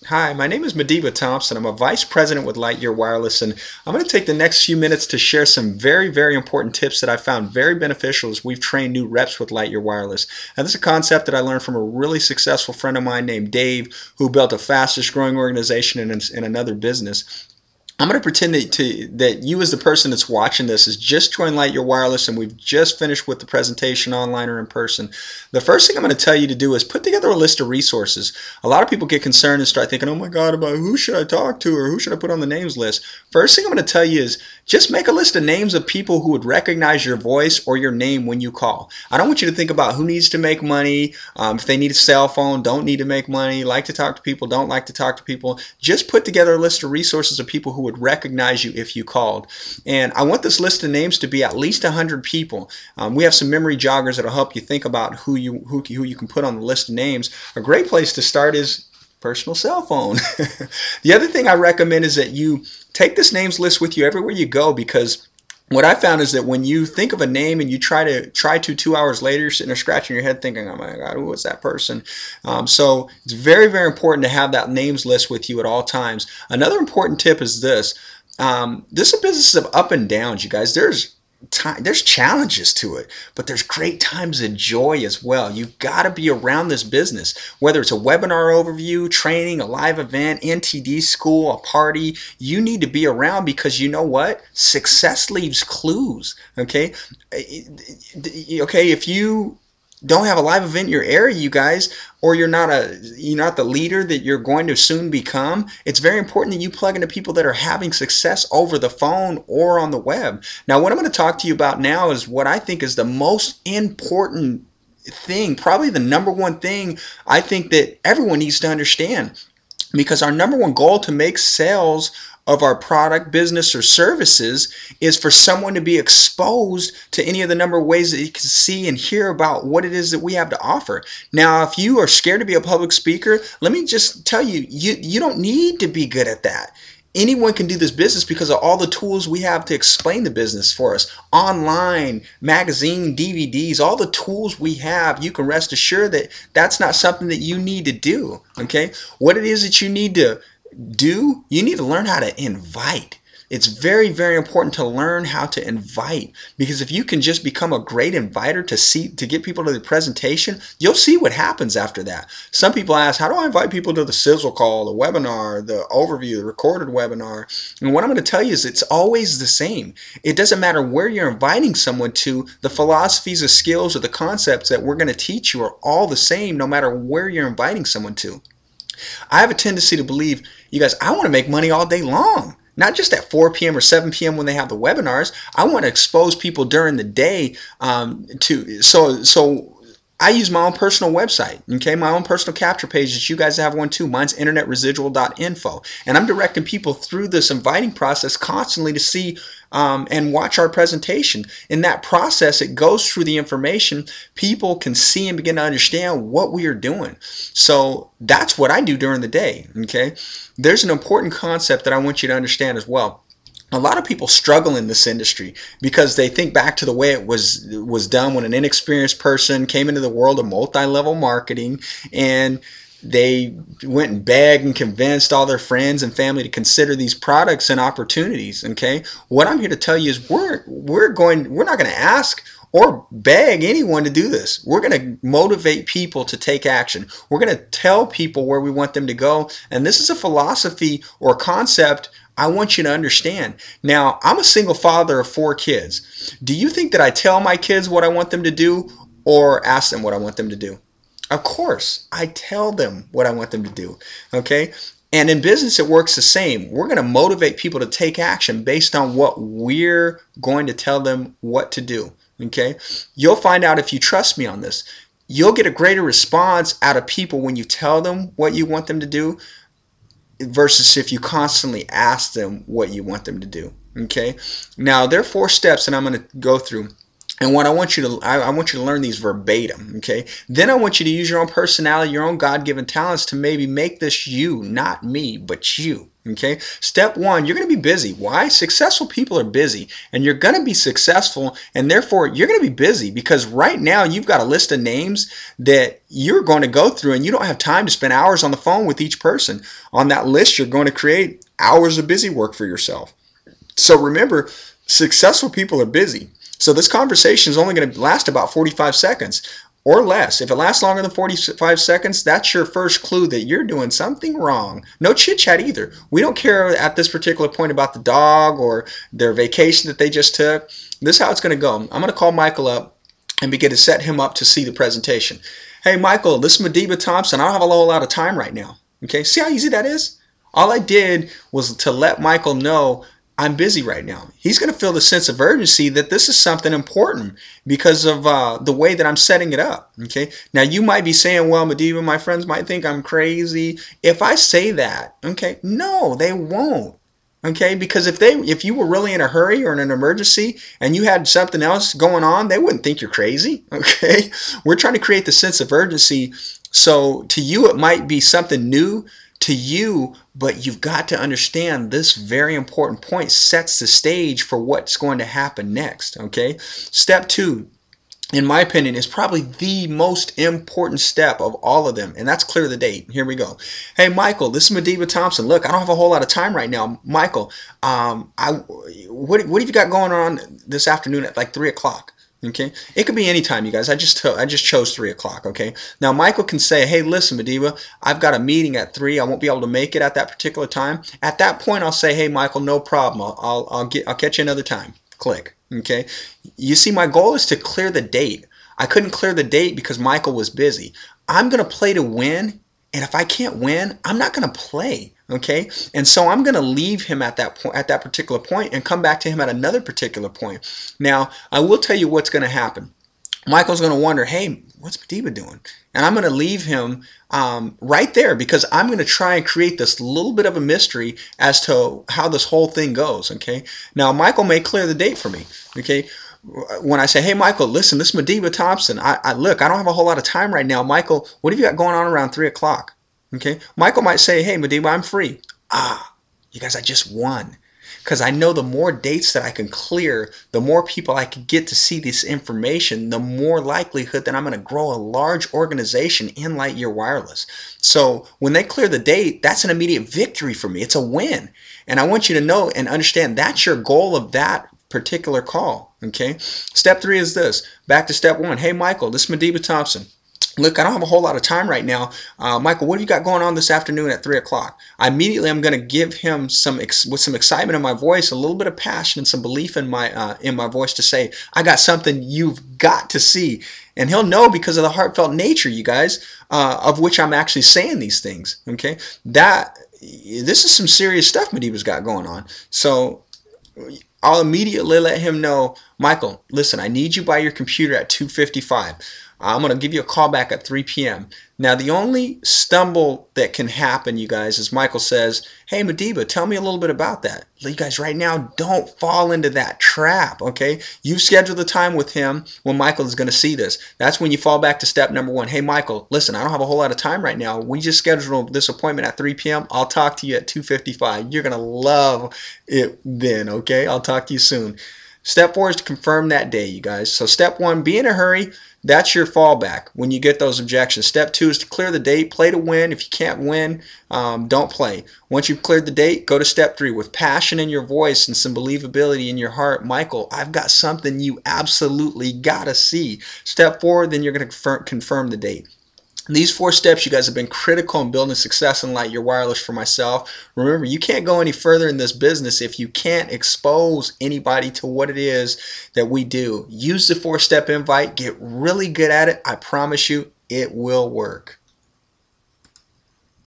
Hi, my name is Madiba Thompson. I'm a vice president with Lightyear Wireless, and I'm going to take the next few minutes to share some very important tips that I found very beneficial as we've trained new reps with Lightyear Wireless. Now, this is a concept that I learned from a really successful friend of mine named Dave, who built the fastest growing organization in another business. I'm going to pretend that you as the person that's watching this has just joined Lightyear Wireless and we've just finished with the presentation online or in person. The first thing I'm going to tell you to do is put together a list of resources. A lot of people get concerned and start thinking, oh my God, about who should I talk to or who should I put on the names list. First thing I'm going to tell you is just make a list of names of people who would recognize your voice or your name when you call. I don't want you to think about who needs to make money, if they need a cell phone, don't need to make money, like to talk to people, don't like to talk to people. Just put together a list of resources of people who would recognize you if you called. And I want this list of names to be at least 100 people. We have some memory joggers that'll help you think about who you can put on the list of names. A great place to start is personal cell phone. The other thing I recommend is that you take this names list with you everywhere you go, because what I found is that when you think of a name and you try to 2 hours later, you're sitting there scratching your head thinking, oh my God, who was that person? So it's very important to have that names list with you at all times. Another important tip is this. This is a business of up and downs, you guys. There's challenges to it, but there's great times of joy as well. You've got to be around this business, whether it's a webinar overview, training, a live event, NTD school, a party. You need to be around, because you know what? Success leaves clues. Okay, if you don't have a live event in your area, you guys, or you're not the leader that you're going to soon become, it's very important that you plug into people that are having success over the phone or on the web. Now, what I'm going to talk to you about now is what I think is the most important thing, probably the number one thing I think that everyone needs to understand. Because our number one goal to make sales of our product, business, or services is for someone to be exposed to any of the number of ways that you can see and hear about what it is that we have to offer. Now, if you are scared to be a public speaker, let me just tell you, you don't need to be good at that. Anyone can do this business because of all the tools we have to explain the business for us. Online, magazine, DVDs, all the tools we have, you can rest assured that that's not something that you need to do. Okay? What it is that you need to do, you need to learn how to invite. It's very important to learn how to invite, because if you can just become a great inviter to get people to the presentation, you'll see what happens after that. Some people ask, how do I invite people to the sizzle call, the webinar, the overview, the recorded webinar? And what I'm going to tell you is it's always the same. It doesn't matter where you're inviting someone to, the philosophies, the skills, or the concepts that we're going to teach you are all the same no matter where you're inviting someone to. I have a tendency to believe, you guys, I want to make money all day long. Not just at 4 p.m. or 7 p.m. when they have the webinars. I want to expose people during the day so I use my own personal website, okay, my own personal capture pages. You guys have one too. Mine's internetresidual.info. And I'm directing people through this inviting process constantly to see and watch our presentation. In that process, it goes through the information. People can see and begin to understand what we are doing. So that's what I do during the day, okay? There's an important concept that I want you to understand as well. A lot of people struggle in this industry because they think back to the way it was done when an inexperienced person came into the world of multi-level marketing, and they went and begged and convinced all their friends and family to consider these products and opportunities. Okay, what I'm here to tell you is we're not going to ask or beg anyone to do this. We're going to motivate people to take action. We're going to tell people where we want them to go, and this is a philosophy or concept I want you to understand. Now, I'm a single father of 4 kids. Do you think that I tell my kids what I want them to do or ask them what I want them to do? Of course, I tell them what I want them to do. Okay? And in business, it works the same. We're going to motivate people to take action based on what we're going to tell them what to do. Okay? You'll find out if you trust me on this. You'll get a greater response out of people when you tell them what you want them to do versus if you constantly ask them what you want them to do. Okay? Now, there are 4 steps that I'm going to go through. And what I want you to, I want you to learn these verbatim, okay? Then I want you to use your own personality, your own God-given talents to maybe make this you, not me, but you, okay? Step one, you're going to be busy. Why? Successful people are busy, and you're going to be successful, and therefore you're going to be busy because right now you've got a list of names that you're going to go through, and you don't have time to spend hours on the phone with each person. On that list, you're going to create hours of busy work for yourself. So remember, successful people are busy. So this conversation is only going to last about 45 seconds or less. If it lasts longer than 45 seconds, that's your first clue that you're doing something wrong. No chit chat either. We don't care at this particular point about the dog or their vacation that they just took. This is how it's going to go. I'm going to call Michael up and begin to set him up to see the presentation. Hey, Michael, this is Madiba Thompson. I don't have a whole lot of time right now. Okay, see how easy that is? All I did was to let Michael know I'm busy right now. He's going to feel the sense of urgency that this is something important because of the way that I'm setting it up. Okay. Now you might be saying, well, Madiba, my friends might think I'm crazy if I say that. Okay. No, they won't. Okay. Because if you were really in a hurry or in an emergency and you had something else going on, they wouldn't think you're crazy. Okay. We're trying to create the sense of urgency. So to you, it might be something new to you, but you've got to understand this very important point sets the stage for what's going to happen next. Okay. Step two, in my opinion, is probably the most important step of all of them, and that's clear the date. Here we go. Hey, Michael, this is Madiba Thompson. Look, I don't have a whole lot of time right now. Michael, what have you got going on this afternoon at like 3 o'clock? Okay, it could be any time, you guys. I just chose 3 o'clock. Okay, now Michael can say, hey, listen, Madiba, I've got a meeting at 3. I won't be able to make it at that particular time. At that point, I'll say, hey, Michael, no problem. I'll catch you another time. Click. Okay, you see, my goal is to clear the date. I couldn't clear the date because Michael was busy. I'm gonna play to win, and if I can't win, I'm not gonna play. Okay, and so I'm going to leave him at that point, at that particular point, and come back to him at another particular point. Now, I will tell you what's going to happen. Michael's going to wonder, hey, what's Madiba doing? And I'm going to leave him right there because I'm going to try and create this little bit of a mystery as to how this whole thing goes. Okay, now Michael may clear the date for me. Okay. When I say, hey, Michael, listen, this is Madiba Thompson. Look, I don't have a whole lot of time right now. Michael, what have you got going on around 3 o'clock? Okay, Michael might say, hey, Madiba, I'm free. You guys, I just won. Because I know the more dates that I can clear, the more people I can get to see this information, the more likelihood that I'm going to grow a large organization in Lightyear Wireless. So when they clear the date, that's an immediate victory for me. It's a win. And I want you to know and understand that's your goal of that particular call. Okay, step 3 is this. Back to step 1. Hey, Michael, this is Madiba Thompson. Look, I don't have a whole lot of time right now. Michael, what have you got going on this afternoon at 3 o'clock? Immediately, I'm going to give him with some excitement in my voice, a little bit of passion and some belief in my voice to say, I got something you've got to see. And he'll know because of the heartfelt nature, you guys, of which I'm actually saying these things. Okay, this is some serious stuff Madiba's got going on. So I'll immediately let him know, Michael, listen, I need you by your computer at 2:55. I'm going to give you a call back at 3 p.m. Now, the only stumble that can happen, you guys, is Michael says, hey, Madiba, tell me a little bit about that. You guys, right now, don't fall into that trap, okay? You've scheduled the time with him when Michael is going to see this. That's when you fall back to step number 1. Hey, Michael, listen, I don't have a whole lot of time right now. We just scheduled this appointment at 3 p.m. I'll talk to you at 2:55. You're going to love it then, okay? I'll talk to you soon. Step 4 is to confirm that day, you guys. So step 1, be in a hurry. That's your fallback when you get those objections. Step 2 is to clear the date. Play to win. If you can't win, don't play. Once you've cleared the date, go to step 3 with passion in your voice and some believability in your heart. Michael, I've got something you absolutely got to see. Step 4, then you're going to confirm the date. These 4 steps, you guys, have been critical in building success in Lightyear Wireless for myself. Remember, you can't go any further in this business if you can't expose anybody to what it is that we do. Use the 4-step invite. Get really good at it. I promise you, it will work.